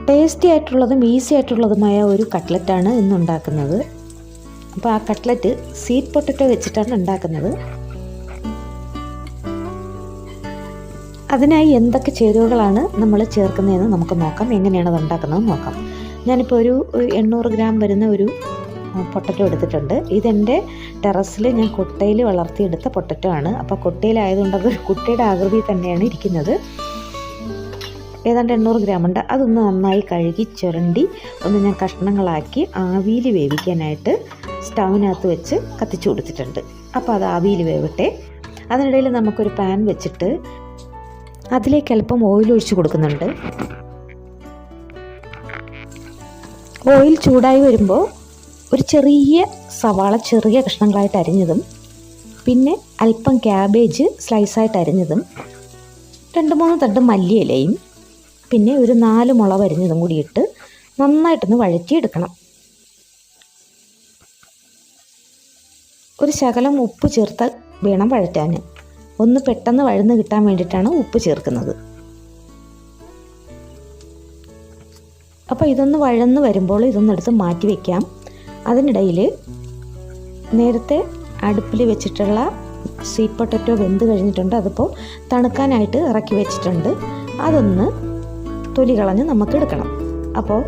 Tasty ആയിട്ടുള്ളതും easy ആയിട്ടുള്ളതുമായ ഒരു കട്ട്ലറ്റാണ് ഇന്നുണ്ടാക്കുന്നത്. അപ്പോൾ ആ കട്ട്ലറ്റ് സ്വീറ്റ് പൊട്ടറ്റോ വെച്ചിട്ടാണ് ഉണ്ടാക്കുന്നത്. അതിനായി എന്തൊക്കെ ചേരുവകളാണ് നമ്മൾ ചേർക്കുന്നതെന്ന് നമുക്ക് നോക്കാം. എങ്ങനെയാണ് അത് ഉണ്ടാക്കുന്നതെന്ന് നോക്കാം. ഞാനിപ്പോൾ ഒരു 800 ഗ്രാം വരുന്ന ഒരു പൊട്ടറ്റോ എടുത്തിട്ടുണ്ട്. ഇതെൻ്റെ ടെറസിൽ ഞാൻ കൊട്ടയിൽ വളർത്തിയെടുത്ത പൊട്ടറ്റോ ആണ്. അപ്പോൾ കൊട്ടയിലായതുകൊണ്ട് അത് കുട്ടയുടെ ആകൃതി തന്നെയാണ് ഇരിക്കുന്നത്. ഏതാണ്ട് 800 ഗ്രാം ഉണ്ട്. അതൊന്ന് നന്നായി കഴുകി ചുരണ്ടി ഒന്ന് ഞാൻ കഷ്ണങ്ങളാക്കി ആവിയിൽ വേവിക്കാനായിട്ട് സ്റ്റൗവിനകത്ത് വെച്ച് കത്തിച്ചു കൊടുത്തിട്ടുണ്ട്. അപ്പോൾ അത് ആവിയിൽ വേവട്ടെ. അതിനിടയിൽ നമുക്കൊരു പാൻ വെച്ചിട്ട് അതിലേക്ക് അല്പം ഓയിൽ ഒഴിച്ച് കൊടുക്കുന്നുണ്ട്. ഓയിൽ ചൂടായി വരുമ്പോൾ ഒരു ചെറിയ സവാള ചെറിയ കഷ്ണങ്ങളായിട്ട് അരിഞ്ഞതും, പിന്നെ അല്പം ക്യാബേജ് സ്ലൈസായിട്ട് അരിഞ്ഞതും, 2-3 തണ്ട് മല്ലിയിലയും, പിന്നെ ഒരു 4 മുളക് അരിഞ്ഞതും കൂടി ഇട്ട് നന്നായിട്ടൊന്ന് വഴറ്റിയെടുക്കണം. ഒരു ശകലം ഉപ്പ് ചേർത്ത് വേണം വഴറ്റാൻ. ഒന്ന് പെട്ടെന്ന് വഴന്ന് കിട്ടാൻ വേണ്ടിയിട്ടാണ് ഉപ്പ് ചേർക്കുന്നത്. അപ്പോൾ ഇതൊന്ന് വഴന്ന് വരുമ്പോൾ ഇതൊന്നെടുത്ത് മാറ്റി വയ്ക്കാം. അതിനിടയിൽ നേരത്തെ അടുപ്പിൽ വെച്ചിട്ടുള്ള സ്വീറ്റ് പൊട്ടറ്റോ വെന്ത് കഴിഞ്ഞിട്ടുണ്ട്. അതിപ്പോൾ തണുക്കാനായിട്ട് ഇറക്കി വെച്ചിട്ടുണ്ട്. അതൊന്ന് തൊലി കളഞ്ഞ് നമുക്ക് എടുക്കണം. അപ്പോൾ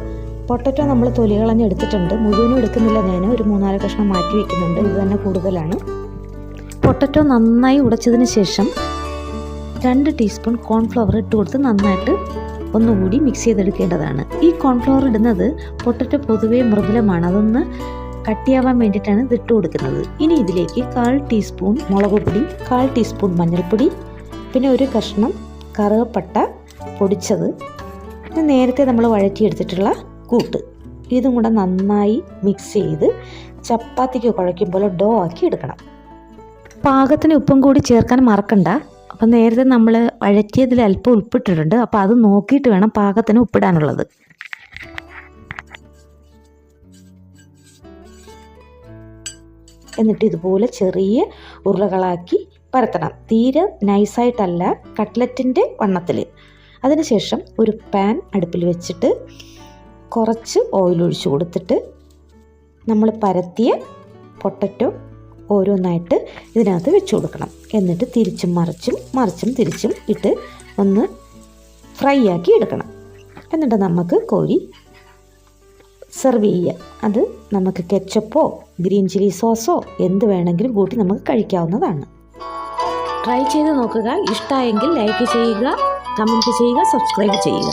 പൊട്ടറ്റോ നമ്മൾ തൊലി കളഞ്ഞ് എടുത്തിട്ടുണ്ട്. മുഴുവനും എടുക്കുന്നില്ല, ഞാൻ ഒരു 3-4 കഷ്ണം മാറ്റി വയ്ക്കുന്നുണ്ട്. ഇത് തന്നെ കൂടുതലാണ്. പൊട്ടറ്റോ നന്നായി ഉടച്ചതിന് ശേഷം 2 ടീസ്പൂൺ കോൺഫ്ലവർ ഇട്ട് കൊടുത്ത് നന്നായിട്ട് ഒന്നുകൂടി മിക്സ് ചെയ്തെടുക്കേണ്ടതാണ്. ഈ കോൺഫ്ലവർ ഇടുന്നത് പൊട്ടറ്റോ പൊതുവേ മൃദുലമാണ്, അതൊന്ന് കട്ടിയാവാൻ വേണ്ടിയിട്ടാണ് ഇത് ഇട്ട് കൊടുക്കുന്നത്. ഇനി ഇതിലേക്ക് 1/4 ടീസ്പൂൺ മുളക് പൊടി, 1/4 ടീസ്പൂൺ മഞ്ഞൾപ്പൊടി, പിന്നെ ഒരു കഷ്ണം കറുവപ്പട്ട പൊടിച്ചത്, പിന്നെ നേരത്തെ നമ്മൾ വഴറ്റിയെടുത്തിട്ടുള്ള കൂട്ട്, ഇതും കൂടെ നന്നായി മിക്സ് ചെയ്ത് ചപ്പാത്തിക്ക് കുഴയ്ക്കുമ്പോൾ ഡോ ആക്കി എടുക്കണം. പാകത്തിന് ഉപ്പും കൂടി ചേർക്കാൻ മറക്കണ്ട. അപ്പം നേരത്തെ നമ്മൾ വഴറ്റിയതിൽ അല്പം ഉപ്പിട്ടിട്ടുണ്ട്. അപ്പോൾ അത് നോക്കിയിട്ട് വേണം പാകത്തിന് ഉപ്പിടാനുള്ളത്. എന്നിട്ട് ഇതുപോലെ ചെറിയ ഉരുളകളാക്കി പരത്തണം. തീരെ നൈസായിട്ടല്ല, കട്ട്ലറ്റിൻ്റെ വണ്ണത്തിൽ. അതിനുശേഷം ഒരു പാൻ അടുപ്പിൽ വെച്ചിട്ട് കുറച്ച് ഓയിൽ ഒഴിച്ച് കൊടുത്തിട്ട് നമ്മൾ പരത്തിയ പൊട്ടറ്റോ ഓരോന്നായിട്ട് ഇതിനകത്ത് വെച്ച് കൊടുക്കണം. എന്നിട്ട് തിരിച്ചും മറിച്ചും തിരിച്ചും ഇട്ട് ഒന്ന് ഫ്രൈ ആക്കി എടുക്കണം. എന്നിട്ട് നമുക്ക് കോരി സെർവ് ചെയ്യാം. അത് നമുക്ക് കെച്ചപ്പോ ഗ്രീൻ ചില്ലി സോസോ എന്ത് വേണമെങ്കിലും കൂട്ടി നമുക്ക് കഴിക്കാവുന്നതാണ്. ട്രൈ ചെയ്ത് നോക്കുക. ഇഷ്ടമായെങ്കിൽ ലൈക്ക് ചെയ്യുക, കമൻറ്റ് ചെയ്യുക, സബ്സ്ക്രൈബ് ചെയ്യുക.